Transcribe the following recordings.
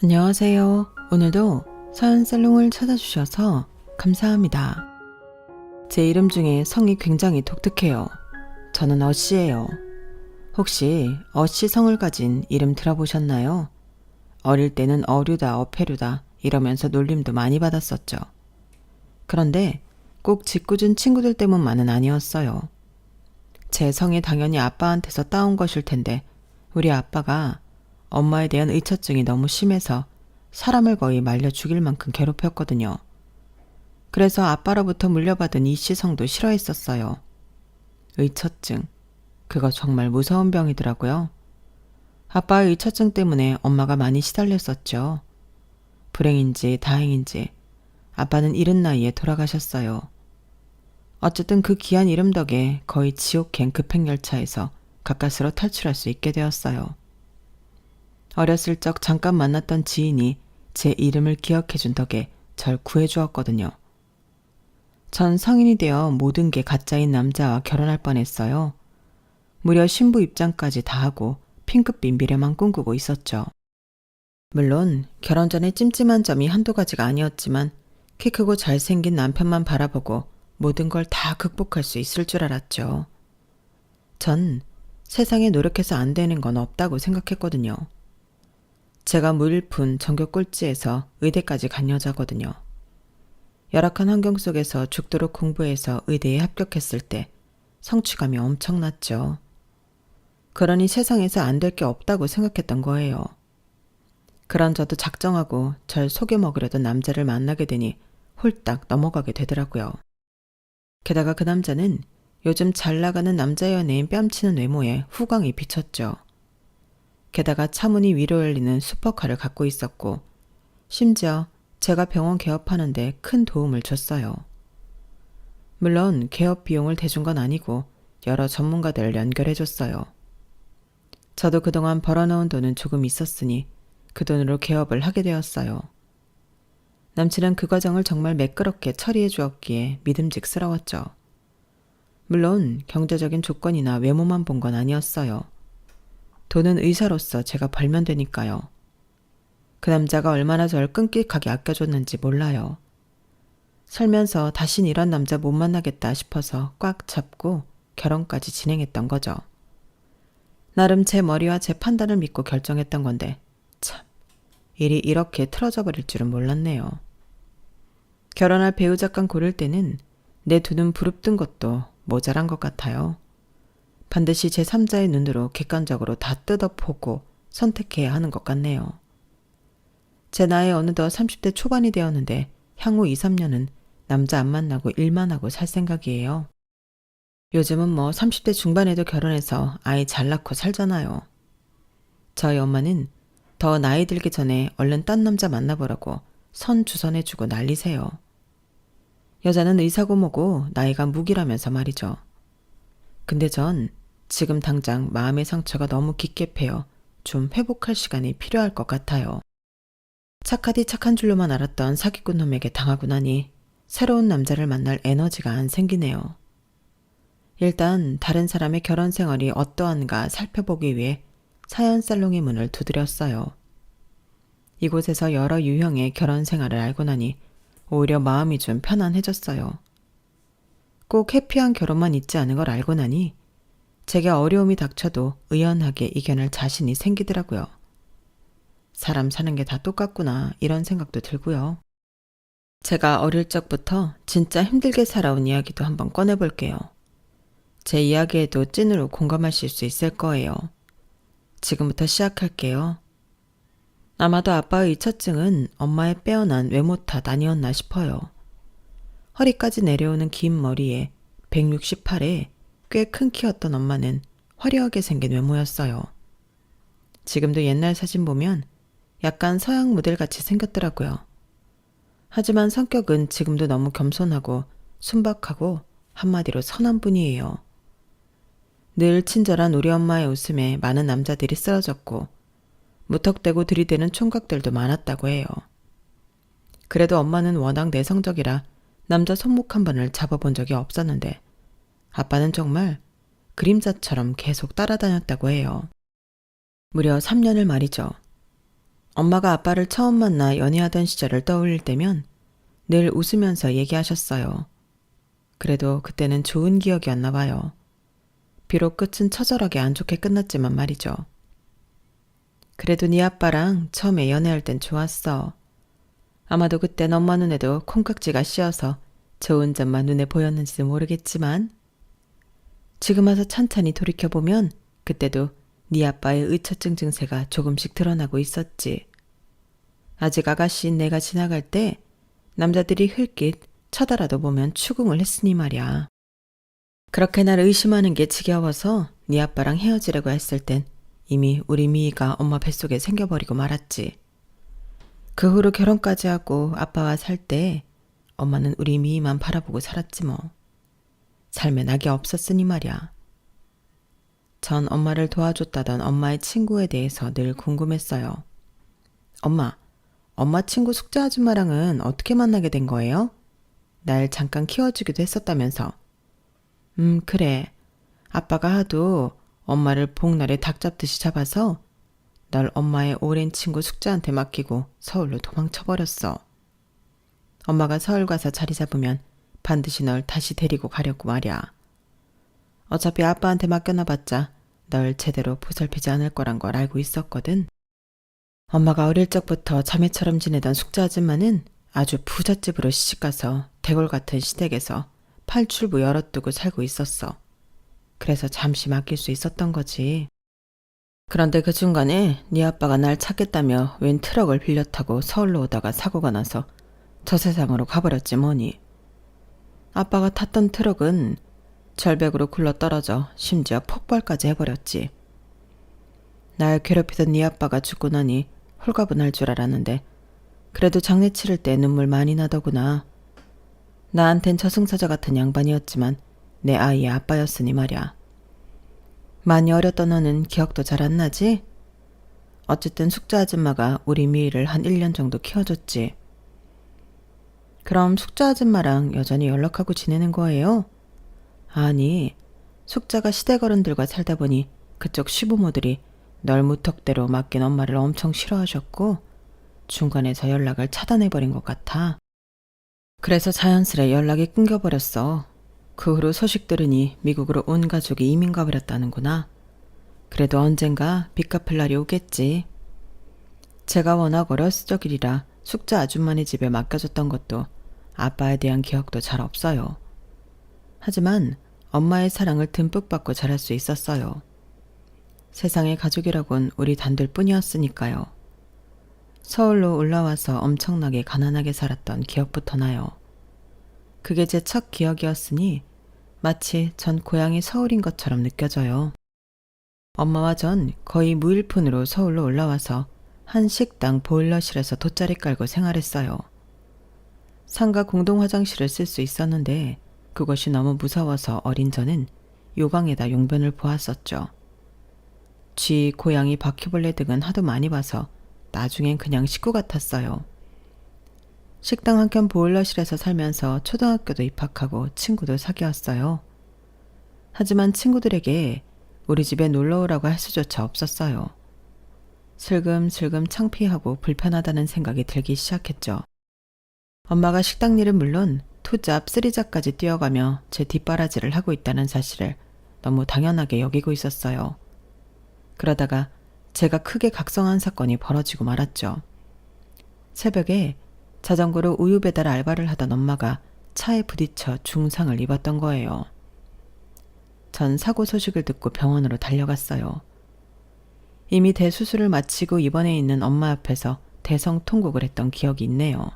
안녕하세요. 오늘도 서연살롱을 찾아주셔서 감사합니다. 제 이름 중에 성이 굉장히 독특해요. 저는 어씨예요. 혹시 어씨 성을 가진 이름 들어보셨나요? 어릴 때는 어류다, 어패류다 이러면서 놀림도 많이 받았었죠. 그런데 꼭 짓궂은 친구들 때문만은 아니었어요. 제 성이 당연히 아빠한테서 따온 것일 텐데 우리 아빠가 엄마에 대한 의처증이 너무 심해서 사람을 거의 말려 죽일 만큼 괴롭혔거든요. 그래서 아빠로부터 물려받은 이씨 성도 싫어했었어요. 의처증. 그거 정말 무서운 병이더라고요. 아빠의 의처증 때문에 엄마가 많이 시달렸었죠. 불행인지 다행인지 아빠는 이른 나이에 돌아가셨어요. 어쨌든 그 귀한 이름 덕에 거의 지옥행 급행열차에서 가까스로 탈출할 수 있게 되었어요. 어렸을 적 잠깐 만났던 지인이 제 이름을 기억해준 덕에 절 구해주었거든요. 전 성인이 되어 모든 게 가짜인 남자와 결혼할 뻔했어요. 무려 신부 입장까지 다 하고 핑크빛 미래만 꿈꾸고 있었죠. 물론 결혼 전에 찜찜한 점이 한두 가지가 아니었지만 키 크고 잘생긴 남편만 바라보고 모든 걸 다 극복할 수 있을 줄 알았죠. 전 세상에 노력해서 안 되는 건 없다고 생각했거든요. 제가 무일푼 전교 꼴찌에서 의대까지 간 여자거든요. 열악한 환경 속에서 죽도록 공부해서 의대에 합격했을 때 성취감이 엄청났죠. 그러니 세상에서 안 될 게 없다고 생각했던 거예요. 그런 저도 작정하고 절 속여 먹으려던 남자를 만나게 되니 홀딱 넘어가게 되더라고요. 게다가 그 남자는 요즘 잘 나가는 남자 연예인 뺨치는 외모에 후광이 비쳤죠. 게다가 차문이 위로 열리는 슈퍼카를 갖고 있었고 심지어 제가 병원 개업하는데 큰 도움을 줬어요. 물론 개업 비용을 대준 건 아니고 여러 전문가들을 연결해줬어요. 저도 그동안 벌어놓은 돈은 조금 있었으니 그 돈으로 개업을 하게 되었어요. 남친은 그 과정을 정말 매끄럽게 처리해 주었기에 믿음직스러웠죠. 물론 경제적인 조건이나 외모만 본 건 아니었어요. 돈은 의사로서 제가 벌면 되니까요. 그 남자가 얼마나 절 끈깃하게 아껴줬는지 몰라요. 살면서 다신 이런 남자 못 만나겠다 싶어서 꽉 잡고 결혼까지 진행했던 거죠. 나름 제 머리와 제 판단을 믿고 결정했던 건데 참 일이 이렇게 틀어져 버릴 줄은 몰랐네요. 결혼할 배우자간 고를 때는 내 두 눈 부릅뜬 것도 모자란 것 같아요. 반드시 제3자의 눈으로 객관적으로 다 뜯어보고 선택해야 하는 것 같네요. 제 나이 어느덧 30대 초반이 되었는데 향후 2, 3년은 남자 안 만나고 일만 하고 살 생각이에요. 요즘은 30대 중반에도 결혼해서 아이 잘 낳고 살잖아요. 저희 엄마는 더 나이 들기 전에 얼른 딴 남자 만나보라고 선주선해주고 난리세요. 여자는 의사고 뭐고 나이가 무기라면서 말이죠. 근데 전 지금 당장 마음의 상처가 너무 깊게 패여 좀 회복할 시간이 필요할 것 같아요. 착하디 착한 줄로만 알았던 사기꾼 놈에게 당하고 나니 새로운 남자를 만날 에너지가 안 생기네요. 일단 다른 사람의 결혼 생활이 어떠한가 살펴보기 위해 사연살롱의 문을 두드렸어요. 이곳에서 여러 유형의 결혼 생활을 알고 나니 오히려 마음이 좀 편안해졌어요. 꼭 해피한 결혼만 있지 않은 걸 알고 나니 제게 어려움이 닥쳐도 의연하게 이겨낼 자신이 생기더라고요. 사람 사는 게 다 똑같구나 이런 생각도 들고요. 제가 어릴 적부터 진짜 힘들게 살아온 이야기도 한번 꺼내볼게요. 제 이야기에도 찐으로 공감하실 수 있을 거예요. 지금부터 시작할게요. 아마도 아빠의 이처증은 엄마의 빼어난 외모 탓 아니었나 싶어요. 허리까지 내려오는 긴 머리에 168에 꽤 큰 키였던 엄마는 화려하게 생긴 외모였어요. 지금도 옛날 사진 보면 약간 서양 모델같이 생겼더라고요. 하지만 성격은 지금도 너무 겸손하고 순박하고 한마디로 선한 분이에요. 늘 친절한 우리 엄마의 웃음에 많은 남자들이 쓰러졌고 무턱대고 들이대는 총각들도 많았다고 해요. 그래도 엄마는 워낙 내성적이라 남자 손목 한 번을 잡아본 적이 없었는데 아빠는 정말 그림자처럼 계속 따라다녔다고 해요. 무려 3년을 말이죠. 엄마가 아빠를 처음 만나 연애하던 시절을 떠올릴 때면 늘 웃으면서 얘기하셨어요. 그래도 그때는 좋은 기억이었나 봐요. 비록 끝은 처절하게 안 좋게 끝났지만 말이죠. 그래도 네 아빠랑 처음에 연애할 땐 좋았어. 아마도 그땐 엄마 눈에도 콩깍지가 씌어서 좋은 점만 눈에 보였는지도 모르겠지만 지금 와서 찬찬히 돌이켜보면 그때도 네 아빠의 의처증 증세가 조금씩 드러나고 있었지. 아직 아가씨인 내가 지나갈 때 남자들이 흘낏 쳐다라도 보면 추궁을 했으니 말이야. 그렇게 날 의심하는 게 지겨워서 네 아빠랑 헤어지려고 했을 땐 이미 우리 미희가 엄마 뱃속에 생겨버리고 말았지. 그 후로 결혼까지 하고 아빠와 살 때 엄마는 우리 미희만 바라보고 살았지 뭐. 삶에 낙이 없었으니 말이야. 전 엄마를 도와줬다던 엄마의 친구에 대해서 늘 궁금했어요. 엄마 친구 숙자 아줌마랑은 어떻게 만나게 된 거예요? 날 잠깐 키워주기도 했었다면서. 그래. 아빠가 하도 엄마를 복날에 닭 잡듯이 잡아서 널 엄마의 오랜 친구 숙자한테 맡기고 서울로 도망쳐버렸어. 엄마가 서울 가서 자리 잡으면 반드시 널 다시 데리고 가려고 말이야. 어차피 아빠한테 맡겨놔봤자 널 제대로 보살피지 않을 거란 걸 알고 있었거든. 엄마가 어릴 적부터 자매처럼 지내던 숙자 아줌마는 아주 부잣집으로 시집가서 대골 같은 시댁에서 팔출부 열어두고 살고 있었어. 그래서 잠시 맡길 수 있었던 거지. 그런데 그 중간에 네 아빠가 날 찾겠다며 웬 트럭을 빌려 타고 서울로 오다가 사고가 나서 저 세상으로 가버렸지 뭐니. 아빠가 탔던 트럭은 절벽으로 굴러떨어져 심지어 폭발까지 해버렸지. 날 괴롭히던 네 아빠가 죽고 나니 홀가분할 줄 알았는데 그래도 장례 치를 때 눈물 많이 나더구나. 나한텐 저승사자 같은 양반이었지만 내 아이의 아빠였으니 말이야. 많이 어렸던 너는 기억도 잘 안 나지? 어쨌든 숙자 아줌마가 우리 미희를 한 1년 정도 키워줬지. 그럼 숙자 아줌마랑 여전히 연락하고 지내는 거예요? 아니, 숙자가 시댁 어른들과 살다 보니 그쪽 시부모들이 널 무턱대로 맡긴 엄마를 엄청 싫어하셨고 중간에서 연락을 차단해버린 것 같아. 그래서 자연스레 연락이 끊겨버렸어. 그 후로 소식 들으니 미국으로 온 가족이 이민 가버렸다는구나. 그래도 언젠가 빚 갚을 날이 오겠지. 제가 워낙 어렸을 적이라 숙자 아줌마네 집에 맡겨줬던 것도 아빠에 대한 기억도 잘 없어요. 하지만 엄마의 사랑을 듬뿍 받고 자랄 수 있었어요. 세상의 가족이라곤 우리 단둘 뿐이었으니까요. 서울로 올라와서 엄청나게 가난하게 살았던 기억부터 나요. 그게 제 첫 기억이었으니 마치 전 고향이 서울인 것처럼 느껴져요. 엄마와 전 거의 무일푼으로 서울로 올라와서 한 식당 보일러실에서 돗자리 깔고 생활했어요. 상가 공동 화장실을 쓸 수 있었는데 그것이 너무 무서워서 어린 저는 요강에다 용변을 보았었죠. 쥐, 고양이, 바퀴벌레 등은 하도 많이 봐서 나중엔 그냥 식구 같았어요. 식당 한켠 보일러실에서 살면서 초등학교도 입학하고 친구도 사귀었어요. 하지만 친구들에게 우리 집에 놀러오라고 할 수조차 없었어요. 슬금슬금 창피하고 불편하다는 생각이 들기 시작했죠. 엄마가 식당 일은 물론 투잡, 쓰리잡까지 뛰어가며 제 뒷바라지를 하고 있다는 사실을 너무 당연하게 여기고 있었어요. 그러다가 제가 크게 각성한 사건이 벌어지고 말았죠. 새벽에 자전거로 우유 배달 알바를 하던 엄마가 차에 부딪혀 중상을 입었던 거예요. 전 사고 소식을 듣고 병원으로 달려갔어요. 이미 대수술을 마치고 입원해 있는 엄마 앞에서 대성통곡을 했던 기억이 있네요.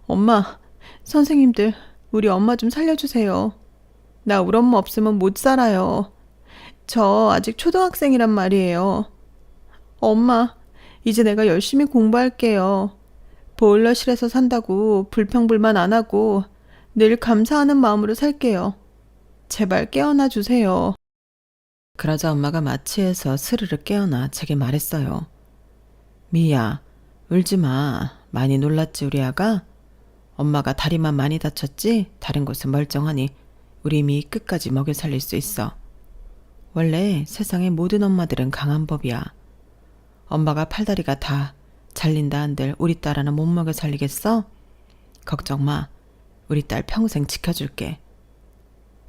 엄마, 선생님들, 우리 엄마 좀 살려주세요. 나 우리 엄마 없으면 못 살아요. 저 아직 초등학생이란 말이에요. 엄마, 이제 내가 열심히 공부할게요. 보일러실에서 산다고 불평불만 안 하고 늘 감사하는 마음으로 살게요. 제발 깨어나 주세요. 그러자 엄마가 마취해서 스르르 깨어나 제게 말했어요. 미야, 울지 마. 많이 놀랐지 우리 아가? 엄마가 다리만 많이 다쳤지 다른 곳은 멀쩡하니 우리 미 끝까지 먹여 살릴 수 있어. 원래 세상의 모든 엄마들은 강한 법이야. 엄마가 팔다리가 다 잘린다 한들 우리 딸 하나 못 먹여 살리겠어? 걱정 마. 우리 딸 평생 지켜줄게.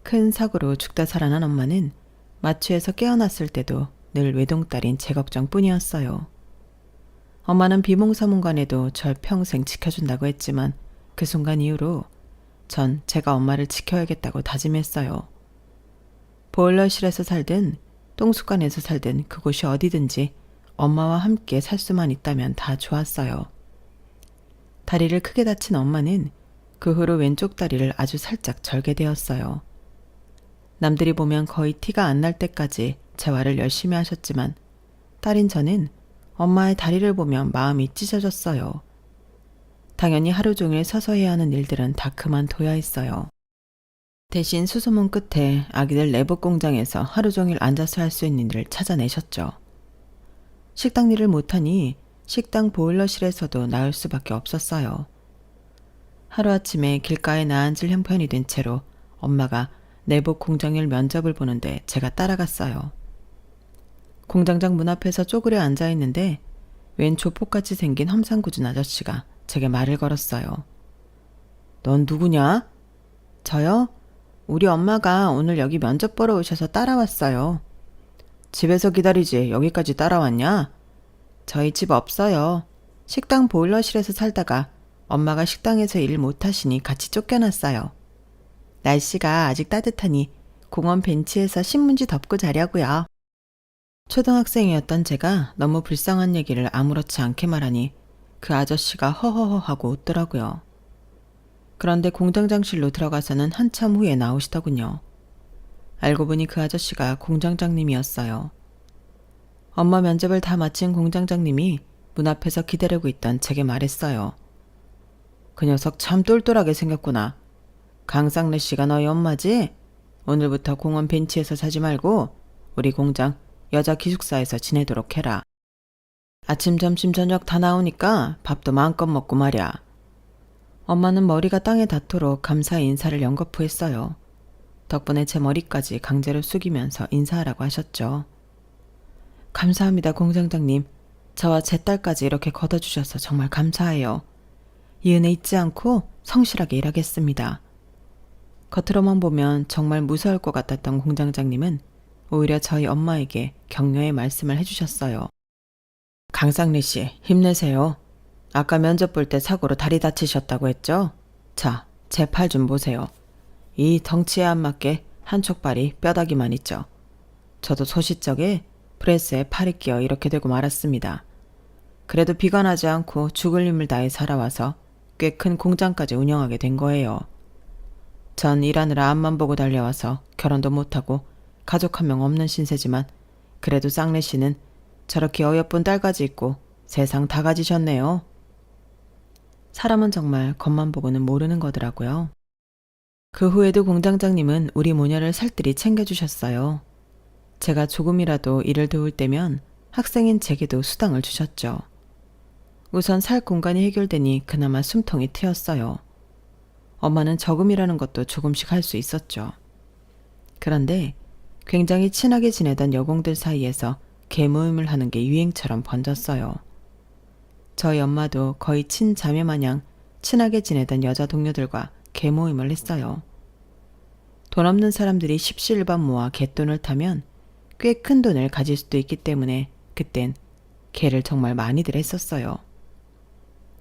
큰 사고로 죽다 살아난 엄마는 마취에서 깨어났을 때도 늘 외동딸인 제 걱정뿐이었어요. 엄마는 비몽사몽간에도 절 평생 지켜준다고 했지만 그 순간 이후로 전 제가 엄마를 지켜야겠다고 다짐했어요. 보일러실에서 살든 똥수관에서 살든 그곳이 어디든지 엄마와 함께 살 수만 있다면 다 좋았어요. 다리를 크게 다친 엄마는 그 후로 왼쪽 다리를 아주 살짝 절게 되었어요. 남들이 보면 거의 티가 안 날 때까지 재활을 열심히 하셨지만 딸인 저는 엄마의 다리를 보면 마음이 찢어졌어요. 당연히 하루 종일 서서 해야 하는 일들은 다 그만둬야 했어요. 대신 수소문 끝에 아기들 내복 공장에서 하루 종일 앉아서 할 수 있는 일을 찾아내셨죠. 식당 일을 못하니 식당 보일러실에서도 나을 수밖에 없었어요. 하루아침에 길가에 나앉을 형편이 된 채로 엄마가 내복 공장일 면접을 보는데 제가 따라갔어요. 공장장 문 앞에서 쪼그려 앉아있는데 웬 조폭같이 생긴 험상궂은 아저씨가 제게 말을 걸었어요. 넌 누구냐? 저요? 우리 엄마가 오늘 여기 면접 보러 오셔서 따라왔어요. 집에서 기다리지 여기까지 따라왔냐? 저희 집 없어요. 식당 보일러실에서 살다가 엄마가 식당에서 일 못하시니 같이 쫓겨났어요. 날씨가 아직 따뜻하니 공원 벤치에서 신문지 덮고 자려고요. 초등학생이었던 제가 너무 불쌍한 얘기를 아무렇지 않게 말하니 그 아저씨가 허허허 하고 웃더라고요. 그런데 공장장실로 들어가서는 한참 후에 나오시더군요. 알고 보니 그 아저씨가 공장장님이었어요. 엄마 면접을 다 마친 공장장님이 문 앞에서 기다리고 있던 제게 말했어요. 그 녀석 참 똘똘하게 생겼구나. 강상래 씨가 너희 엄마지? 오늘부터 공원 벤치에서 자지 말고 우리 공장 여자 기숙사에서 지내도록 해라. 아침, 점심, 저녁 다 나오니까 밥도 마음껏 먹고 말이야. 엄마는 머리가 땅에 닿도록 감사의 인사를 연거푸했어요. 덕분에 제 머리까지 강제로 숙이면서 인사하라고 하셨죠. 감사합니다, 공장장님. 저와 제 딸까지 이렇게 걷어주셔서 정말 감사해요. 이 은혜 잊지 않고 성실하게 일하겠습니다. 겉으로만 보면 정말 무서울 것 같았던 공장장님은 오히려 저희 엄마에게 격려의 말씀을 해주셨어요. 강상래 씨, 힘내세요. 아까 면접 볼 때 사고로 다리 다치셨다고 했죠? 자, 제 팔 좀 보세요. 이 덩치에 안 맞게 한쪽 발이 뼈다귀만 있죠. 저도 소시적에 프레스에 팔이 끼어 이렇게 되고 말았습니다. 그래도 비관하지 않고 죽을 힘을 다해 살아와서 꽤 큰 공장까지 운영하게 된 거예요. 전 일하느라 앞만 보고 달려와서 결혼도 못하고 가족 한 명 없는 신세지만 그래도 쌍래 씨는 저렇게 어여쁜 딸까지 있고 세상 다 가지셨네요. 사람은 정말 겉만 보고는 모르는 거더라고요. 그 후에도 공장장님은 우리 모녀를 살뜰히 챙겨주셨어요. 제가 조금이라도 일을 도울 때면 학생인 제게도 수당을 주셨죠. 우선 살 공간이 해결되니 그나마 숨통이 트였어요. 엄마는 저금이라는 것도 조금씩 할 수 있었죠. 그런데 굉장히 친하게 지내던 여공들 사이에서 개모임을 하는 게 유행처럼 번졌어요. 저희 엄마도 거의 친자매 마냥 친하게 지내던 여자 동료들과 개모임을 했어요. 돈 없는 사람들이 십시일반 모아 갯돈을 타면 꽤 큰 돈을 가질 수도 있기 때문에 그땐 개를 정말 많이들 했었어요.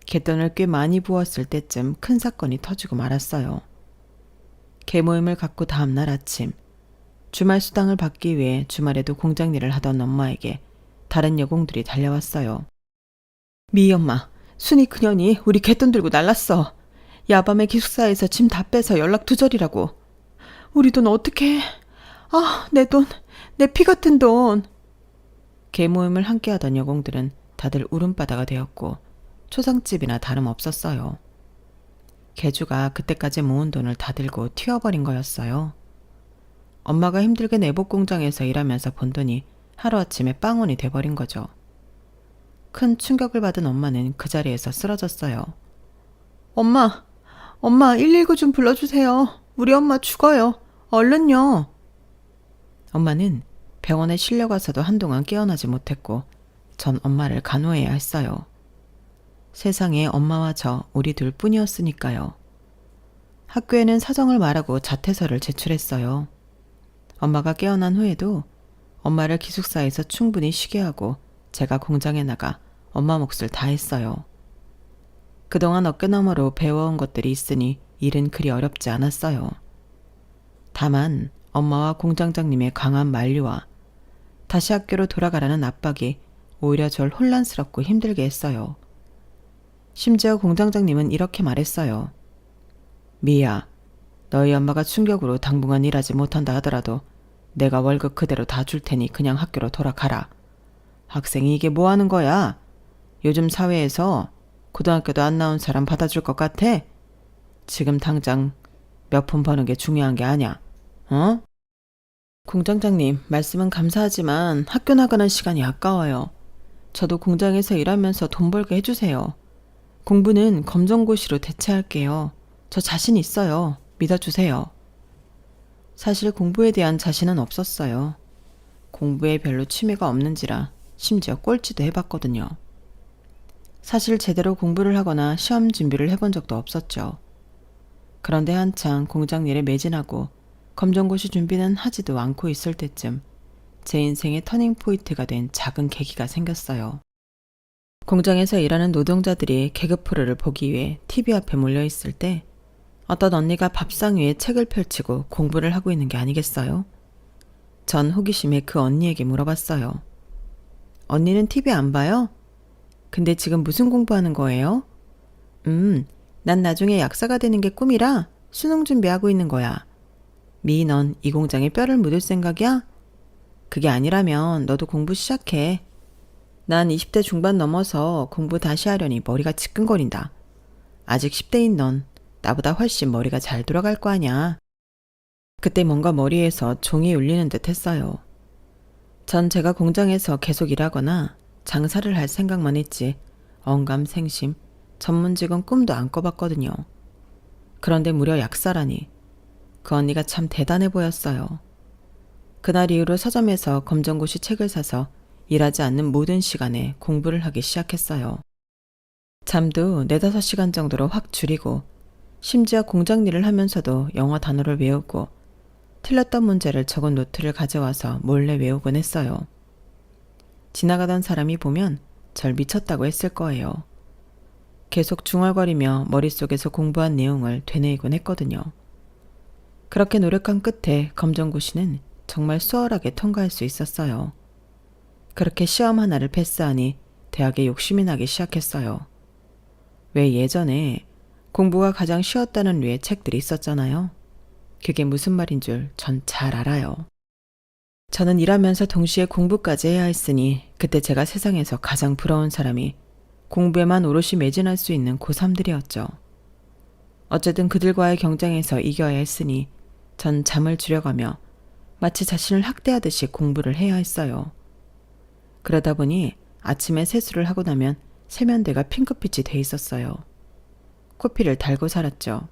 갯돈을 꽤 많이 부었을 때쯤 큰 사건이 터지고 말았어요. 개모임을 갖고 다음날 아침 주말 수당을 받기 위해 주말에도 공장 일을 하던 엄마에게 다른 여공들이 달려왔어요. 미 엄마, 순이 그년이 우리 갯돈 들고 날랐어. 야밤에 기숙사에서 짐 다 빼서 연락 두절이라고. 우리 돈 어떡해. 아, 내 돈, 내 피 같은 돈. 개모임을 함께하던 여공들은 다들 울음바다가 되었고 초상집이나 다름없었어요. 개주가 그때까지 모은 돈을 다 들고 튀어버린 거였어요. 엄마가 힘들게 내복 공장에서 일하면서 번 돈이 하루아침에 빵원이 돼버린 거죠. 큰 충격을 받은 엄마는 그 자리에서 쓰러졌어요. 엄마 119 좀 불러주세요. 우리 엄마 죽어요. 얼른요. 엄마는 병원에 실려가서도 한동안 깨어나지 못했고 전 엄마를 간호해야 했어요. 세상에 엄마와 저 우리 둘뿐이었으니까요. 학교에는 사정을 말하고 자퇴서를 제출했어요. 엄마가 깨어난 후에도 엄마를 기숙사에서 충분히 쉬게 하고 제가 공장에 나가 엄마 몫을 다했어요. 그동안 어깨너머로 배워온 것들이 있으니 일은 그리 어렵지 않았어요. 다만 엄마와 공장장님의 강한 만류와 다시 학교로 돌아가라는 압박이 오히려 절 혼란스럽고 힘들게 했어요. 심지어 공장장님은 이렇게 말했어요. 미야, 너희 엄마가 충격으로 당분간 일하지 못한다 하더라도 내가 월급 그대로 다 줄 테니 그냥 학교로 돌아가라. 학생이 이게 뭐 하는 거야? 요즘 사회에서 고등학교도 안 나온 사람 받아줄 것 같아? 지금 당장 몇 푼 버는 게 중요한 게 아냐. 어? 공장장님, 말씀은 감사하지만 학교 나가는 시간이 아까워요. 저도 공장에서 일하면서 돈 벌게 해주세요. 공부는 검정고시로 대체할게요. 저 자신 있어요. 믿어주세요. 사실 공부에 대한 자신은 없었어요. 공부에 별로 취미가 없는지라 심지어 꼴찌도 해봤거든요. 사실 제대로 공부를 하거나 시험 준비를 해본 적도 없었죠. 그런데 한창 공장 일에 매진하고 검정고시 준비는 하지도 않고 있을 때쯤 제 인생의 터닝 포인트가 된 작은 계기가 생겼어요. 공장에서 일하는 노동자들이 계급프로를 보기 위해 TV 앞에 몰려있을 때 어떤 언니가 밥상 위에 책을 펼치고 공부를 하고 있는 게 아니겠어요? 전 호기심에 그 언니에게 물어봤어요. 언니는 TV 안 봐요? 근데 지금 무슨 공부하는 거예요? 난 나중에 약사가 되는 게 꿈이라 수능 준비하고 있는 거야. 미, 넌 이 공장에 뼈를 묻을 생각이야? 그게 아니라면 너도 공부 시작해. 난 20대 중반 넘어서 공부 다시 하려니 머리가 지끈거린다. 아직 10대인 넌 나보다 훨씬 머리가 잘 돌아갈 거 아냐. 그때 뭔가 머리에서 종이 울리는 듯 했어요. 전 제가 공장에서 계속 일하거나 장사를 할 생각만 했지 언감생심, 전문직은 꿈도 안 꿔봤거든요. 그런데 무려 약사라니. 그 언니가 참 대단해 보였어요. 그날 이후로 서점에서 검정고시 책을 사서 일하지 않는 모든 시간에 공부를 하기 시작했어요. 잠도 4-5시간 정도로 확 줄이고 심지어 공장 일을 하면서도 영어 단어를 외우고 틀렸던 문제를 적은 노트를 가져와서 몰래 외우곤 했어요. 지나가던 사람이 보면 절 미쳤다고 했을 거예요. 계속 중얼거리며 머릿속에서 공부한 내용을 되뇌이곤 했거든요. 그렇게 노력한 끝에 검정고시는 정말 수월하게 통과할 수 있었어요. 그렇게 시험 하나를 패스하니 대학에 욕심이 나기 시작했어요. 왜 예전에 공부가 가장 쉬웠다는 류의 책들이 있었잖아요. 그게 무슨 말인 줄 전 잘 알아요. 저는 일하면서 동시에 공부까지 해야 했으니 그때 제가 세상에서 가장 부러운 사람이 공부에만 오롯이 매진할 수 있는 고3들이었죠. 어쨌든 그들과의 경쟁에서 이겨야 했으니 전 잠을 줄여가며 마치 자신을 학대하듯이 공부를 해야 했어요. 그러다 보니 아침에 세수를 하고 나면 세면대가 핑크빛이 돼 있었어요. 코피를 달고 살았죠.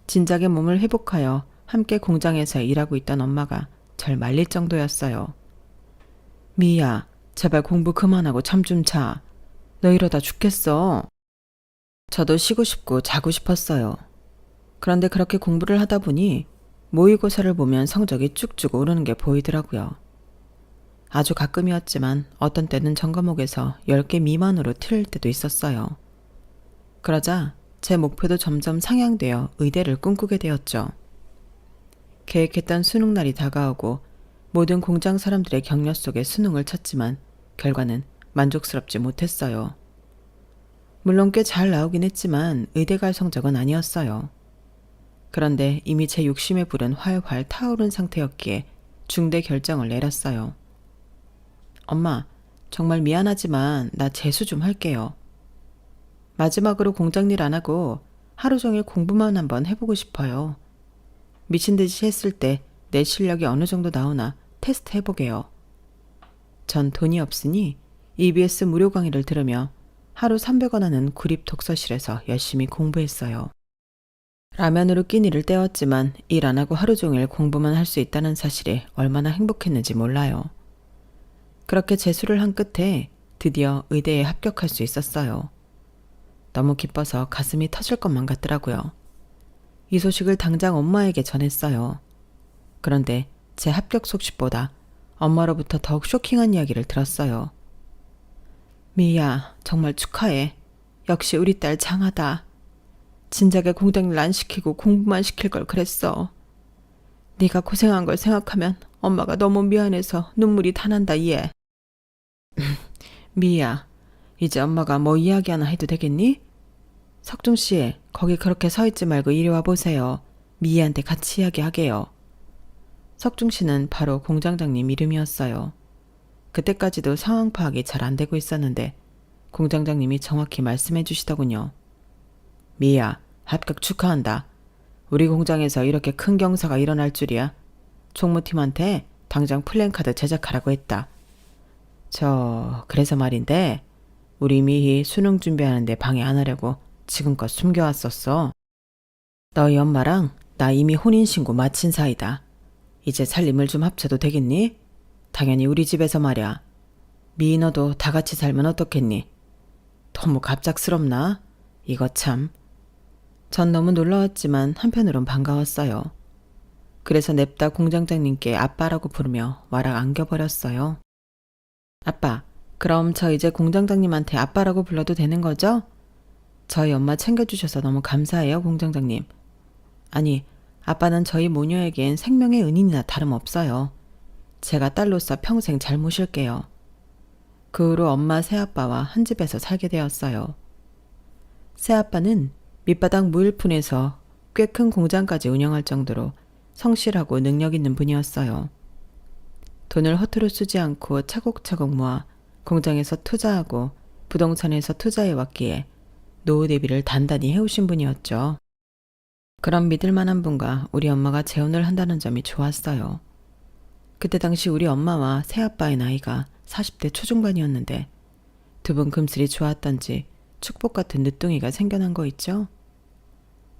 진작에 몸을 회복하여 함께 공장에서 일하고 있던 엄마가 절 말릴 정도였어요. 미야, 제발 공부 그만하고 잠 좀 자. 너 이러다 죽겠어. 저도 쉬고 싶고 자고 싶었어요. 그런데 그렇게 공부를 하다 보니 모의고사를 보면 성적이 쭉쭉 오르는 게 보이더라고요. 아주 가끔이었지만 어떤 때는 전과목에서 10개 미만으로 틀릴 때도 있었어요. 그러자 제 목표도 점점 상향되어 의대를 꿈꾸게 되었죠. 계획했던 수능날이 다가오고 모든 공장 사람들의 격려 속에 수능을 쳤지만 결과는 만족스럽지 못했어요. 물론 꽤 잘 나오긴 했지만 의대 갈 성적은 아니었어요. 그런데 이미 제 욕심의 불은 활활 타오른 상태였기에 중대 결정을 내렸어요. 엄마, 정말 미안하지만 나 재수 좀 할게요. 마지막으로 공장 일 안 하고 하루 종일 공부만 한번 해보고 싶어요. 미친 듯이 했을 때 내 실력이 어느 정도 나오나 테스트 해보게요. 전 돈이 없으니 EBS 무료 강의를 들으며 하루 300원 하는 구립 독서실에서 열심히 공부했어요. 라면으로 끼니를 때웠지만 일 안 하고 하루 종일 공부만 할 수 있다는 사실에 얼마나 행복했는지 몰라요. 그렇게 재수를 한 끝에 드디어 의대에 합격할 수 있었어요. 너무 기뻐서 가슴이 터질 것만 같더라고요. 이 소식을 당장 엄마에게 전했어요. 그런데 제 합격 소식보다 엄마로부터 더욱 쇼킹한 이야기를 들었어요. 미희야, 정말 축하해. 역시 우리 딸 장하다. 진작에 공장일 안 시키고 공부만 시킬 걸 그랬어. 네가 고생한 걸 생각하면 엄마가 너무 미안해서 눈물이 다 난다 얘. 미희야, 이제 엄마가 뭐 이야기 하나 해도 되겠니? 석중씨, 거기 그렇게 서 있지 말고 이리 와 보세요. 미희한테 같이 이야기하게요. 석중씨는 바로 공장장님 이름이었어요. 그때까지도 상황 파악이 잘 안 되고 있었는데 공장장님이 정확히 말씀해 주시더군요. 미희야, 합격 축하한다. 우리 공장에서 이렇게 큰 경사가 일어날 줄이야. 총무팀한테 당장 플랜카드 제작하라고 했다. 그래서 말인데 우리 미희 수능 준비하는데 방해 안 하려고 지금껏 숨겨왔었어. 너희 엄마랑 나 이미 혼인신고 마친 사이다. 이제 살림을 좀 합쳐도 되겠니? 당연히 우리 집에서 말이야. 미희 너도 다 같이 살면 어떻겠니? 너무 갑작스럽나? 이거 참. 전 너무 놀라웠지만 한편으론 반가웠어요. 그래서 냅다 공장장님께 아빠라고 부르며 와락 안겨버렸어요. 아빠, 그럼 저 이제 공장장님한테 아빠라고 불러도 되는 거죠? 저희 엄마 챙겨주셔서 너무 감사해요, 공장장님. 아니, 아빠는 저희 모녀에겐 생명의 은인이나 다름없어요. 제가 딸로서 평생 잘 모실게요. 그 후로 엄마 새아빠와 한 집에서 살게 되었어요. 새아빠는 밑바닥 무일푼에서 꽤 큰 공장까지 운영할 정도로 성실하고 능력 있는 분이었어요. 돈을 허투루 쓰지 않고 차곡차곡 모아 공장에서 투자하고 부동산에서 투자해왔기에 노후 대비를 단단히 해오신 분이었죠. 그런 믿을만한 분과 우리 엄마가 재혼을 한다는 점이 좋았어요. 그때 당시 우리 엄마와 새아빠의 나이가 40대 초중반이었는데 두 분 금슬이 좋았던지 축복 같은 늦둥이가 생겨난 거 있죠?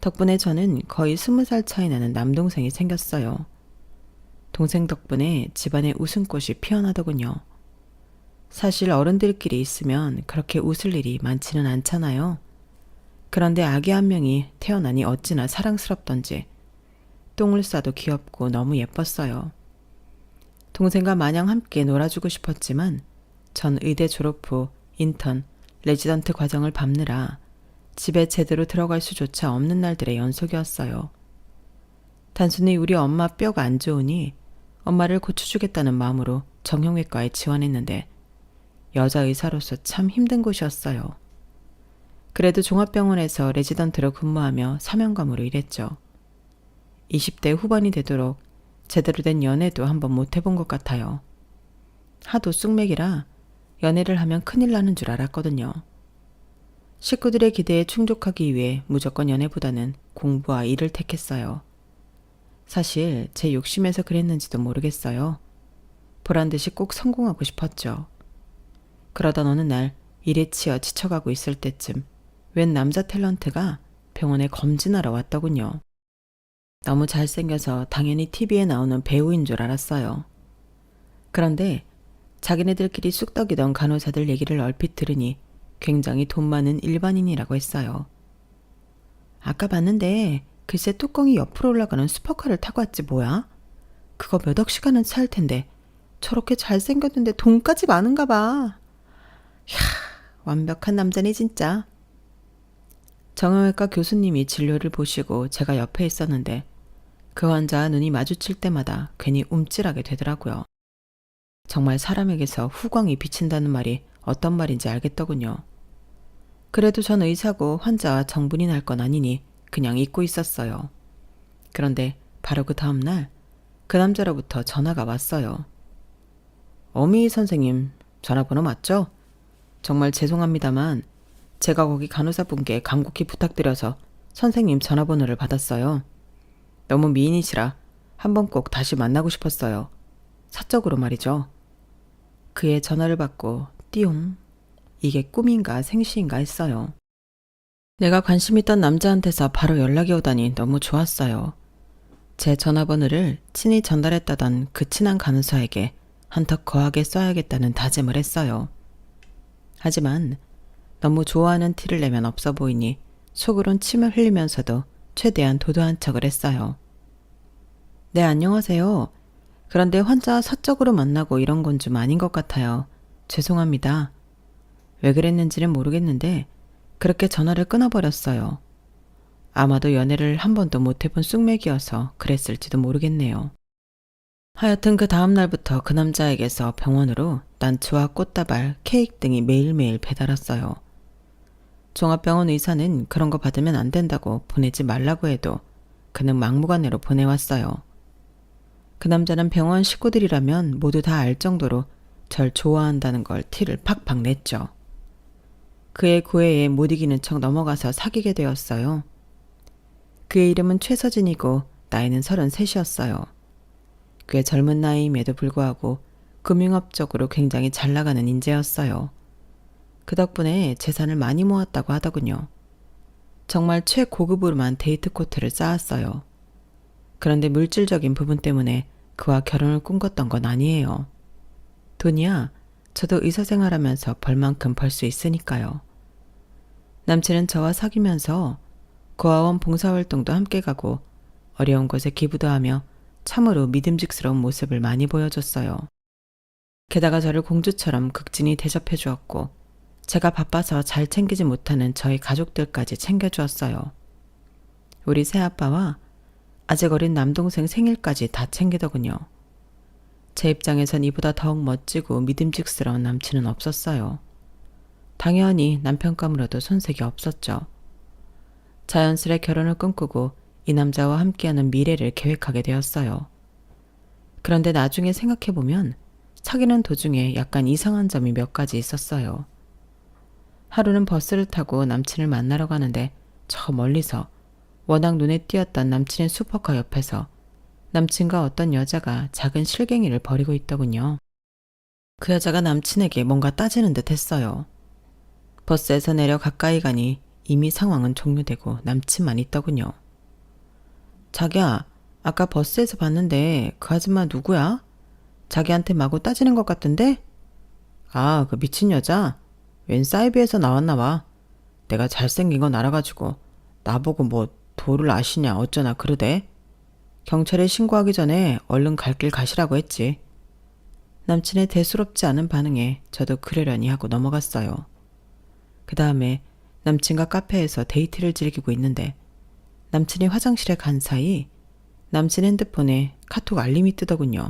덕분에 저는 거의 20살 차이 나는 남동생이 생겼어요. 동생 덕분에 집안에 웃음꽃이 피어나더군요. 사실 어른들끼리 있으면 그렇게 웃을 일이 많지는 않잖아요. 그런데 아기 한 명이 태어나니 어찌나 사랑스럽던지 똥을 싸도 귀엽고 너무 예뻤어요. 동생과 마냥 함께 놀아주고 싶었지만 전 의대 졸업 후 인턴, 레지던트 과정을 밟느라 집에 제대로 들어갈 수조차 없는 날들의 연속이었어요. 단순히 우리 엄마 뼈가 안 좋으니 엄마를 고쳐주겠다는 마음으로 정형외과에 지원했는데 여자 의사로서 참 힘든 곳이었어요. 그래도 종합병원에서 레지던트로 근무하며 사명감으로 일했죠. 20대 후반이 되도록 제대로 된 연애도 한번 못 해본 것 같아요. 하도 쑥맥이라 연애를 하면 큰일 나는 줄 알았거든요. 식구들의 기대에 충족하기 위해 무조건 연애보다는 공부와 일을 택했어요. 사실 제 욕심에서 그랬는지도 모르겠어요. 보란듯이 꼭 성공하고 싶었죠. 그러던 어느 날 일에 치여 지쳐가고 있을 때쯤 웬 남자 탤런트가 병원에 검진하러 왔더군요. 너무 잘생겨서 당연히 TV에 나오는 배우인 줄 알았어요. 그런데 자기네들끼리 쑥덕이던 간호사들 얘기를 얼핏 들으니 굉장히 돈 많은 일반인이라고 했어요. 아까 봤는데 글쎄 뚜껑이 옆으로 올라가는 슈퍼카를 타고 왔지 뭐야? 그거 몇 억씩 하는 차일 텐데 저렇게 잘생겼는데 돈까지 많은가 봐. 이야, 완벽한 남자네 진짜. 정형외과 교수님이 진료를 보시고 제가 옆에 있었는데 그 환자와 눈이 마주칠 때마다 괜히 움찔하게 되더라고요. 정말 사람에게서 후광이 비친다는 말이 어떤 말인지 알겠더군요. 그래도 전 의사고 환자와 정분이 날 건 아니니 그냥 잊고 있었어요. 그런데 바로 그 다음날 그 남자로부터 전화가 왔어요. 어미 선생님 전화번호 맞죠? 정말 죄송합니다만 제가 거기 간호사분께 간곡히 부탁드려서 선생님 전화번호를 받았어요. 너무 미인이시라 한번 꼭 다시 만나고 싶었어요. 사적으로 말이죠. 그의 전화를 받고 띠용. 이게 꿈인가 생시인가 했어요. 내가 관심 있던 남자한테서 바로 연락이 오다니 너무 좋았어요. 제 전화번호를 친히 전달했다던 그 친한 간호사에게 한턱 거하게 써야겠다는 다짐을 했어요. 하지만 너무 좋아하는 티를 내면 없어 보이니 속으론 침을 흘리면서도 최대한 도도한 척을 했어요. 네, 안녕하세요. 그런데 혼자 사적으로 만나고 이런 건 좀 아닌 것 같아요. 죄송합니다. 왜 그랬는지는 모르겠는데 그렇게 전화를 끊어버렸어요. 아마도 연애를 한 번도 못 해본 쑥맥이어서 그랬을지도 모르겠네요. 하여튼 그 다음 날부터 그 남자에게서 병원으로 난초와 꽃다발, 케이크 등이 매일매일 배달 왔어요. 종합병원 의사는 그런 거 받으면 안 된다고 보내지 말라고 해도 그는 막무가내로 보내왔어요. 그 남자는 병원 식구들이라면 모두 다 알 정도로 절 좋아한다는 걸 티를 팍팍 냈죠. 그의 고해에 못 이기는 척 넘어가서 사귀게 되었어요. 그의 이름은 최서진이고 나이는 33이었어요. 꽤 젊은 나이임에도 불구하고 금융업적으로 굉장히 잘 나가는 인재였어요. 그 덕분에 재산을 많이 모았다고 하더군요. 정말 최고급으로만 데이트 코트를 쌓았어요. 그런데 물질적인 부분 때문에 그와 결혼을 꿈꿨던 건 아니에요. 돈이야 저도 의사 생활하면서 벌만큼 벌 수 있으니까요. 남친은 저와 사귀면서 고아원 봉사활동도 함께 가고 어려운 곳에 기부도 하며 참으로 믿음직스러운 모습을 많이 보여줬어요. 게다가 저를 공주처럼 극진히 대접해 주었고 제가 바빠서 잘 챙기지 못하는 저희 가족들까지 챙겨주었어요. 우리 새아빠와 아직 어린 남동생 생일까지 다 챙기더군요. 제 입장에선 이보다 더욱 멋지고 믿음직스러운 남친은 없었어요. 당연히 남편감으로도 손색이 없었죠. 자연스레 결혼을 꿈꾸고 이 남자와 함께하는 미래를 계획하게 되었어요. 그런데 나중에 생각해보면 사귀는 도중에 약간 이상한 점이 몇 가지 있었어요. 하루는 버스를 타고 남친을 만나러 가는데 저 멀리서 워낙 눈에 띄었던 남친의 슈퍼카 옆에서 남친과 어떤 여자가 작은 실갱이를 벌이고 있더군요. 그 여자가 남친에게 뭔가 따지는 듯 했어요. 버스에서 내려 가까이 가니 이미 상황은 종료되고 남친만 있더군요. 자기야, 아까 버스에서 봤는데 그 아줌마 누구야? 자기한테 마구 따지는 것 같던데? 아, 그 미친 여자? 웬 사이비에서 나왔나 봐. 내가 잘생긴 건 알아가지고 나보고 뭐 도를 아시냐 어쩌나 그러대. 경찰에 신고하기 전에 얼른 갈 길 가시라고 했지. 남친의 대수롭지 않은 반응에 저도 그러려니 하고 넘어갔어요. 그 다음에 남친과 카페에서 데이트를 즐기고 있는데 남친이 화장실에 간 사이 남친 핸드폰에 카톡 알림이 뜨더군요.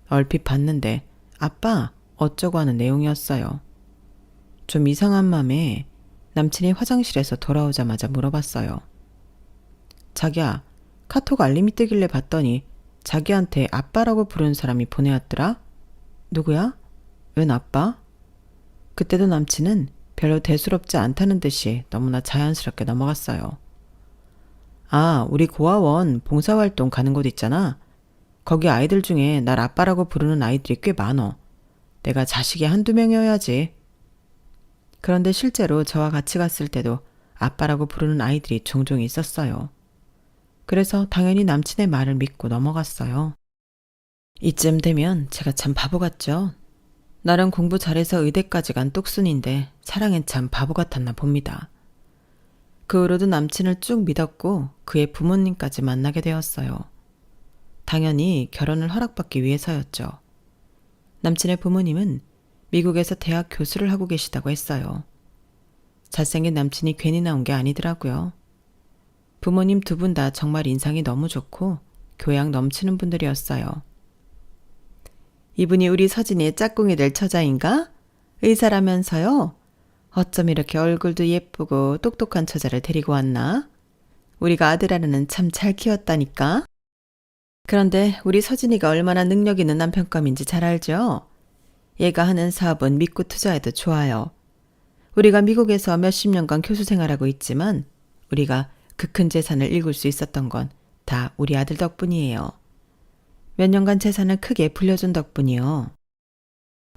얼핏 봤는데 아빠 어쩌고 하는 내용이었어요. 좀 이상한 맘에 남친이 화장실에서 돌아오자마자 물어봤어요. 자기야, 카톡 알림이 뜨길래 봤더니 자기한테 아빠라고 부르는 사람이 보내왔더라? 누구야? 웬 아빠? 그때도 남친은 별로 대수롭지 않다는 듯이 너무나 자연스럽게 넘어갔어요. 아, 우리 고아원 봉사활동 가는 곳 있잖아. 거기 아이들 중에 날 아빠라고 부르는 아이들이 꽤 많어. 내가 자식이 한두 명이어야지. 그런데 실제로 저와 같이 갔을 때도 아빠라고 부르는 아이들이 종종 있었어요. 그래서 당연히 남친의 말을 믿고 넘어갔어요. 이쯤 되면 제가 참 바보 같죠? 나름 공부 잘해서 의대까지 간 똑순인데 사랑엔 참 바보 같았나 봅니다. 그 후로도 남친을 쭉 믿었고 그의 부모님까지 만나게 되었어요. 당연히 결혼을 허락받기 위해서였죠. 남친의 부모님은 미국에서 대학 교수를 하고 계시다고 했어요. 잘생긴 남친이 괜히 나온 게 아니더라고요. 부모님 두 분 다 정말 인상이 너무 좋고 교양 넘치는 분들이었어요. 이분이 우리 서진이의 짝꿍이 될 처자인가? 의사라면서요? 어쩜 이렇게 얼굴도 예쁘고 똑똑한 처자를 데리고 왔나? 우리가 아들 하나는 참 잘 키웠다니까? 그런데 우리 서진이가 얼마나 능력 있는 남편감인지 잘 알죠? 얘가 하는 사업은 믿고 투자해도 좋아요. 우리가 미국에서 몇십 년간 교수 생활하고 있지만 우리가 그 큰 재산을 일굴 수 있었던 건 다 우리 아들 덕분이에요. 몇 년간 재산을 크게 불려준 덕분이요.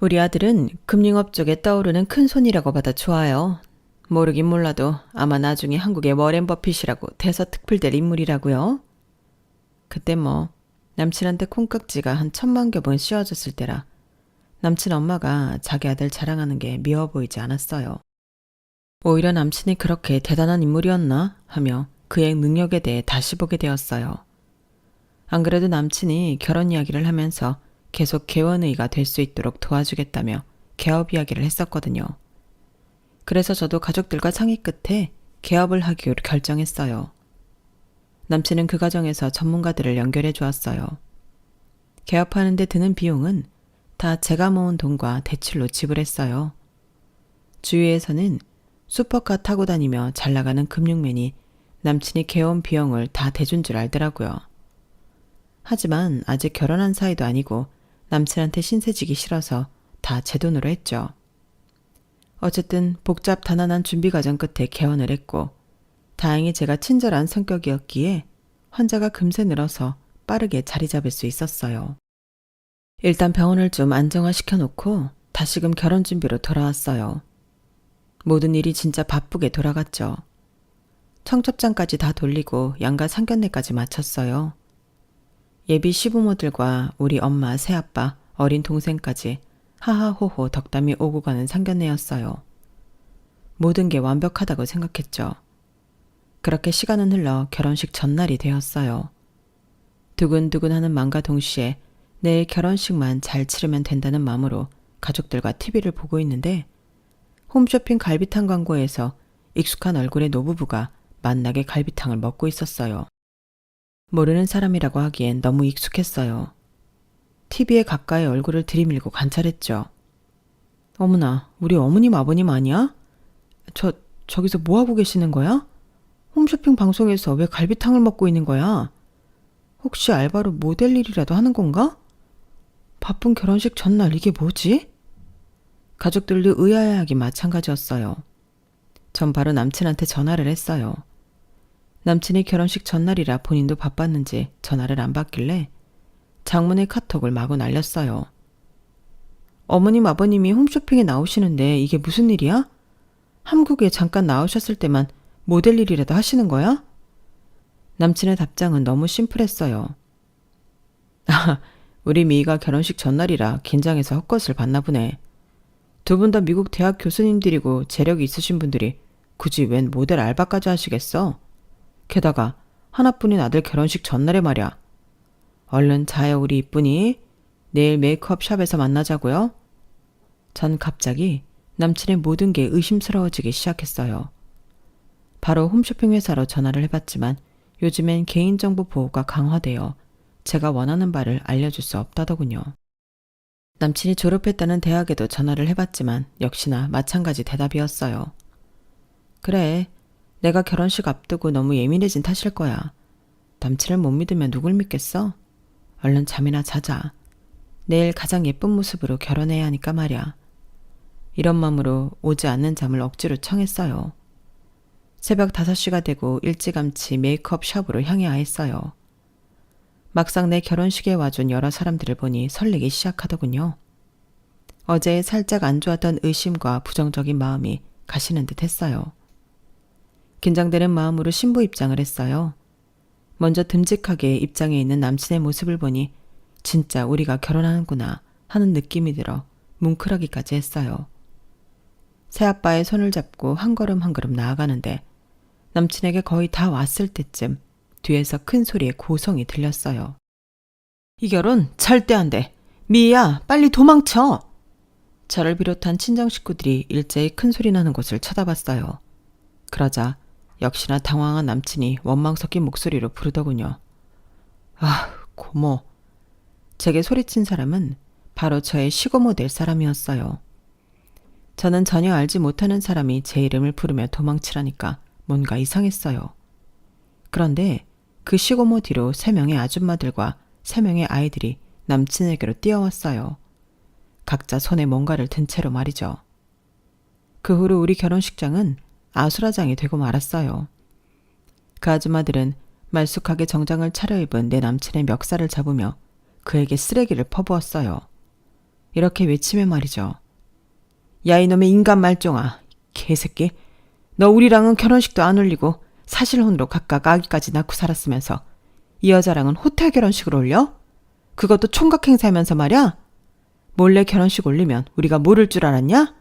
우리 아들은 금융업 쪽에 떠오르는 큰 손이라고 받아 좋아요. 모르긴 몰라도 아마 나중에 한국의 워렌 버핏이라고 대서특필될 인물이라고요. 그때 뭐 남친한테 콩깍지가 한 1,000만 겹은 씌워졌을 때라 남친 엄마가 자기 아들 자랑하는 게 미워 보이지 않았어요. 오히려 남친이 그렇게 대단한 인물이었나 하며 그의 능력에 대해 다시 보게 되었어요. 안 그래도 남친이 결혼 이야기를 하면서 계속 개원의가 될 수 있도록 도와주겠다며 개업 이야기를 했었거든요. 그래서 저도 가족들과 상의 끝에 개업을 하기로 결정했어요. 남친은 그 과정에서 전문가들을 연결해 주었어요. 개업하는 데 드는 비용은 다 제가 모은 돈과 대출로 지불했어요. 주위에서는 슈퍼카 타고 다니며 잘 나가는 금융맨이 남친이 개업 비용을 다 대준 줄 알더라고요. 하지만 아직 결혼한 사이도 아니고 남친한테 신세지기 싫어서 다 제 돈으로 했죠. 어쨌든 복잡 단안한 준비 과정 끝에 개원을 했고 다행히 제가 친절한 성격이었기에 환자가 금세 늘어서 빠르게 자리 잡을 수 있었어요. 일단 병원을 좀 안정화시켜 놓고 다시금 결혼 준비로 돌아왔어요. 모든 일이 진짜 바쁘게 돌아갔죠. 청첩장까지 다 돌리고 양가 상견례까지 마쳤어요. 예비 시부모들과 우리 엄마, 새아빠, 어린 동생까지 하하호호 덕담이 오고 가는 상견례였어요. 모든 게 완벽하다고 생각했죠. 그렇게 시간은 흘러 결혼식 전날이 되었어요. 두근두근하는 마음과 동시에 내일 결혼식만 잘 치르면 된다는 마음으로 가족들과 TV를 보고 있는데 홈쇼핑 갈비탕 광고에서 익숙한 얼굴의 노부부가 만나게 갈비탕을 먹고 있었어요. 모르는 사람이라고 하기엔 너무 익숙했어요. TV에 가까이 얼굴을 들이밀고 관찰했죠. 어머나, 우리 어머님 아버님 아니야? 저기서 뭐하고 계시는 거야? 홈쇼핑 방송에서 왜 갈비탕을 먹고 있는 거야? 혹시 알바로 모델 일이라도 하는 건가? 바쁜 결혼식 전날 이게 뭐지? 가족들도 의아해하기 마찬가지였어요. 전 바로 남친한테 전화를 했어요. 남친이 결혼식 전날이라 본인도 바빴는지 전화를 안 받길래 장문의 카톡을 마구 날렸어요. 어머님 아버님이 홈쇼핑에 나오시는데 이게 무슨 일이야? 한국에 잠깐 나오셨을 때만 모델 일이라도 하시는 거야? 남친의 답장은 너무 심플했어요. 우리 미희가 결혼식 전날이라 긴장해서 헛것을 봤나 보네. 두 분 다 미국 대학 교수님들이고 재력이 있으신 분들이 굳이 웬 모델 알바까지 하시겠어? 게다가 하나뿐인 아들 결혼식 전날에 말이야. 얼른 자요 우리 이쁜이. 내일 메이크업 샵에서 만나자고요. 전 갑자기 남친의 모든 게 의심스러워지기 시작했어요. 바로 홈쇼핑 회사로 전화를 해봤지만 요즘엔 개인정보 보호가 강화되어 제가 원하는 바를 알려줄 수 없다더군요. 남친이 졸업했다는 대학에도 전화를 해봤지만 역시나 마찬가지 대답이었어요. 그래, 내가 결혼식 앞두고 너무 예민해진 탓일 거야. 남친을 못 믿으면 누굴 믿겠어? 얼른 잠이나 자자. 내일 가장 예쁜 모습으로 결혼해야 하니까 말이야. 이런 마음으로 오지 않는 잠을 억지로 청했어요. 새벽 5시가 되고 일찌감치 메이크업 샵으로 향해야 했어요. 막상 내 결혼식에 와준 여러 사람들을 보니 설레기 시작하더군요. 어제 살짝 안 좋았던 의심과 부정적인 마음이 가시는 듯 했어요. 긴장되는 마음으로 신부 입장을 했어요. 먼저 듬직하게 입장에 있는 남친의 모습을 보니 진짜 우리가 결혼하는구나 하는 느낌이 들어 뭉클하기까지 했어요. 새아빠의 손을 잡고 한 걸음 한 걸음 나아가는데 남친에게 거의 다 왔을 때쯤 뒤에서 큰 소리의 고성이 들렸어요. 이 결혼 절대 안 돼. 미희야, 빨리 도망쳐. 저를 비롯한 친정 식구들이 일제히 큰 소리 나는 곳을 쳐다봤어요. 그러자 역시나 당황한 남친이 원망 섞인 목소리로 부르더군요. 아, 고모. 제게 소리친 사람은 바로 저의 시고모 될 사람이었어요. 저는 전혀 알지 못하는 사람이 제 이름을 부르며 도망치라니까 뭔가 이상했어요. 그런데 그 시고모 뒤로 3명의 아줌마들과 3명의 아이들이 남친에게로 뛰어왔어요. 각자 손에 뭔가를 든 채로 말이죠. 그 후로 우리 결혼식장은 아수라장이 되고 말았어요. 그 아줌마들은 말쑥하게 정장을 차려입은 내 남친의 멱살을 잡으며 그에게 쓰레기를 퍼부었어요. 이렇게 외치며 말이죠. 야, 이놈의 인간 말종아. 개새끼. 너 우리랑은 결혼식도 안 올리고 사실혼으로 각각 아기까지 낳고 살았으면서 이 여자랑은 호텔 결혼식을 올려? 그것도 총각 행사하면서 말이야? 몰래 결혼식 올리면 우리가 모를 줄 알았냐?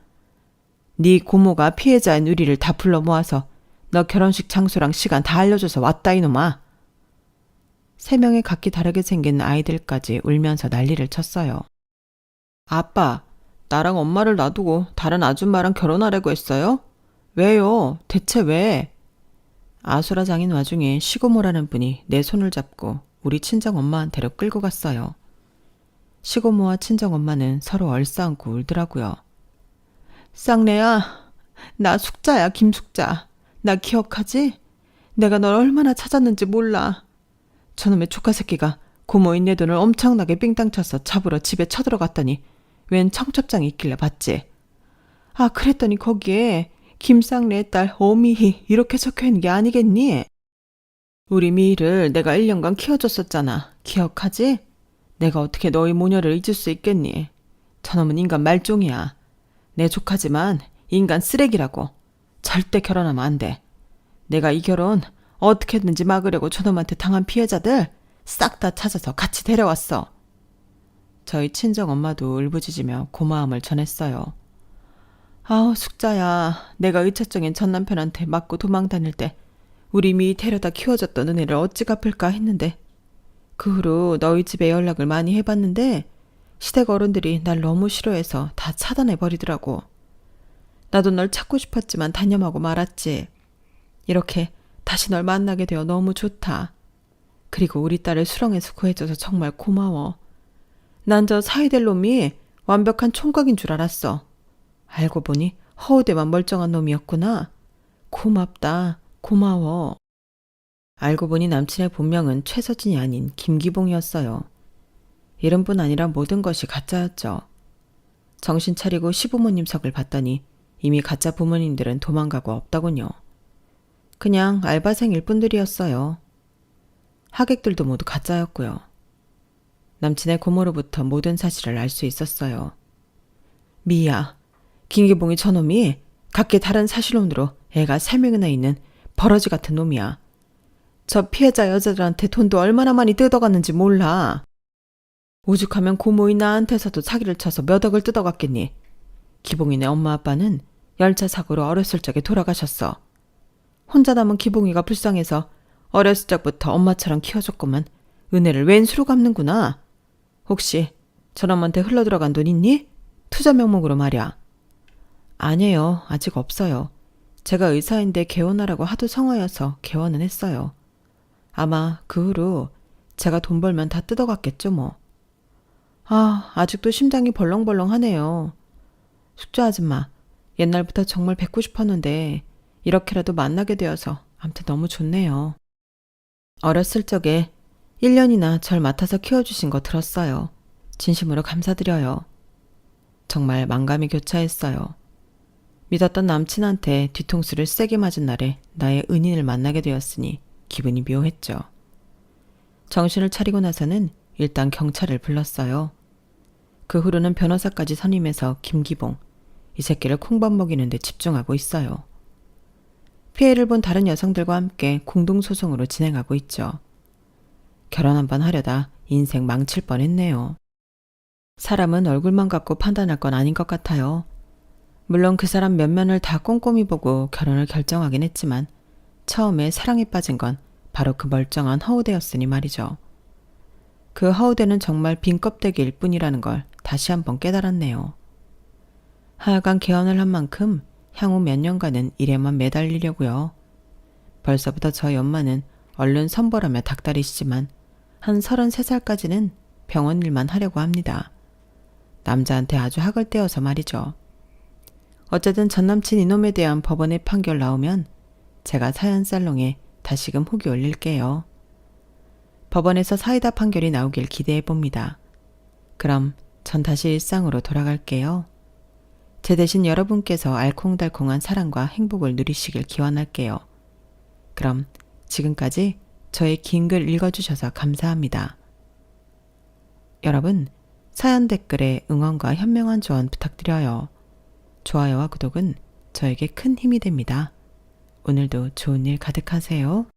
네 고모가 피해자인 우리를 다 불러 모아서 너 결혼식 장소랑 시간 다 알려줘서 왔다 이놈아. 3명의 각기 다르게 생긴 아이들까지 울면서 난리를 쳤어요. 아빠, 나랑 엄마를 놔두고 다른 아줌마랑 결혼하려고 했어요? 왜요? 대체 왜? 아수라장인 와중에 시고모라는 분이 내 손을 잡고 우리 친정엄마한테로 끌고 갔어요. 시고모와 친정엄마는 서로 얼싸안고 울더라고요. 쌍내야, 나 숙자야, 김숙자. 나 기억하지? 내가 널 얼마나 찾았는지 몰라. 저놈의 조카 새끼가 고모인 내 돈을 엄청나게 삥땅 쳐서 잡으러 집에 쳐들어갔더니 웬 청첩장이 있길래 봤지. 아, 그랬더니 거기에 김쌍래의 딸 어미희 이렇게 적혀있는 게 아니겠니? 우리 미희를 내가 1년간 키워줬었잖아. 기억하지? 내가 어떻게 너희 모녀를 잊을 수 있겠니? 저놈은 인간 말종이야. 내 조카지만 인간 쓰레기라고. 절대 결혼하면 안 돼. 내가 이 결혼 어떻게든지 막으려고 저놈한테 당한 피해자들 싹 다 찾아서 같이 데려왔어. 저희 친정엄마도 울부짖으며 고마움을 전했어요. 아우, 숙자야. 내가 의처증인 전남편한테 맞고 도망 다닐 때 우리 미희 데려다 키워줬던 은혜를 어찌 갚을까 했는데 그 후로 너희 집에 연락을 많이 해봤는데 시댁 어른들이 날 너무 싫어해서 다 차단해버리더라고. 나도 널 찾고 싶었지만 단념하고 말았지. 이렇게 다시 널 만나게 되어 너무 좋다. 그리고 우리 딸을 수렁에서 구해줘서 정말 고마워. 난 저 사이될 놈이 완벽한 총각인 줄 알았어. 알고 보니 허우대만 멀쩡한 놈이었구나. 고맙다. 고마워. 알고 보니 남친의 본명은 최서진이 아닌 김기봉이었어요. 이름뿐 아니라 모든 것이 가짜였죠. 정신 차리고 시부모님 석을 봤더니 이미 가짜 부모님들은 도망가고 없더군요. 그냥 알바생일 뿐들이었어요. 하객들도 모두 가짜였고요. 남친의 고모로부터 모든 사실을 알 수 있었어요. 미야, 김기봉이 저놈이 각기 다른 사실론으로 애가 3명이나 있는 버러지 같은 놈이야. 저 피해자 여자들한테 돈도 얼마나 많이 뜯어갔는지 몰라. 오죽하면 고모인 나한테서도 사기를 쳐서 몇 억을 뜯어갔겠니. 기봉이네 엄마 아빠는 열차 사고로 어렸을 적에 돌아가셨어. 혼자 남은 기봉이가 불쌍해서 어렸을 적부터 엄마처럼 키워줬구만. 은혜를 웬수로 갚는구나. 혹시 저놈한테 흘러들어간 돈 있니? 투자 명목으로 말이야. 아니에요. 아직 없어요. 제가 의사인데 개원하라고 하도 성화여서 개원은 했어요. 아마 그 후로 제가 돈 벌면 다 뜯어갔겠죠 뭐. 아, 아직도 심장이 벌렁벌렁하네요. 숙자 아줌마, 옛날부터 정말 뵙고 싶었는데 이렇게라도 만나게 되어서 아무튼 너무 좋네요. 어렸을 적에 1년이나 절 맡아서 키워주신 거 들었어요. 진심으로 감사드려요. 정말 만감이 교차했어요. 믿었던 남친한테 뒤통수를 세게 맞은 날에 나의 은인을 만나게 되었으니 기분이 묘했죠. 정신을 차리고 나서는 일단 경찰을 불렀어요. 그 후로는 변호사까지 선임해서 김기봉, 이 새끼를 콩밥 먹이는 데 집중하고 있어요. 피해를 본 다른 여성들과 함께 공동소송으로 진행하고 있죠. 결혼 한번 하려다 인생 망칠 뻔했네요. 사람은 얼굴만 갖고 판단할 건 아닌 것 같아요. 물론 그 사람 면면을 다 꼼꼼히 보고 결혼을 결정하긴 했지만 처음에 사랑에 빠진 건 바로 그 멀쩡한 허우대였으니 말이죠. 그 허우대는 정말 빈 껍데기일 뿐이라는 걸 다시 한번 깨달았네요. 하여간 개헌을 한 만큼 향후 몇 년간은 일에만 매달리려고요. 벌써부터 저희 엄마는 얼른 선벌하며 닥달이시지만 한 33살까지는 병원 일만 하려고 합니다. 남자한테 아주 학을 떼어서 말이죠. 어쨌든 전남친 이놈에 대한 법원의 판결 나오면 제가 사연살롱에 다시금 후기 올릴게요. 법원에서 사이다 판결이 나오길 기대해봅니다. 그럼 전 다시 일상으로 돌아갈게요. 제 대신 여러분께서 알콩달콩한 사랑과 행복을 누리시길 기원할게요. 그럼 지금까지 저의 긴 글 읽어주셔서 감사합니다. 여러분, 사연 댓글에 응원과 현명한 조언 부탁드려요. 좋아요와 구독은 저에게 큰 힘이 됩니다. 오늘도 좋은 일 가득하세요.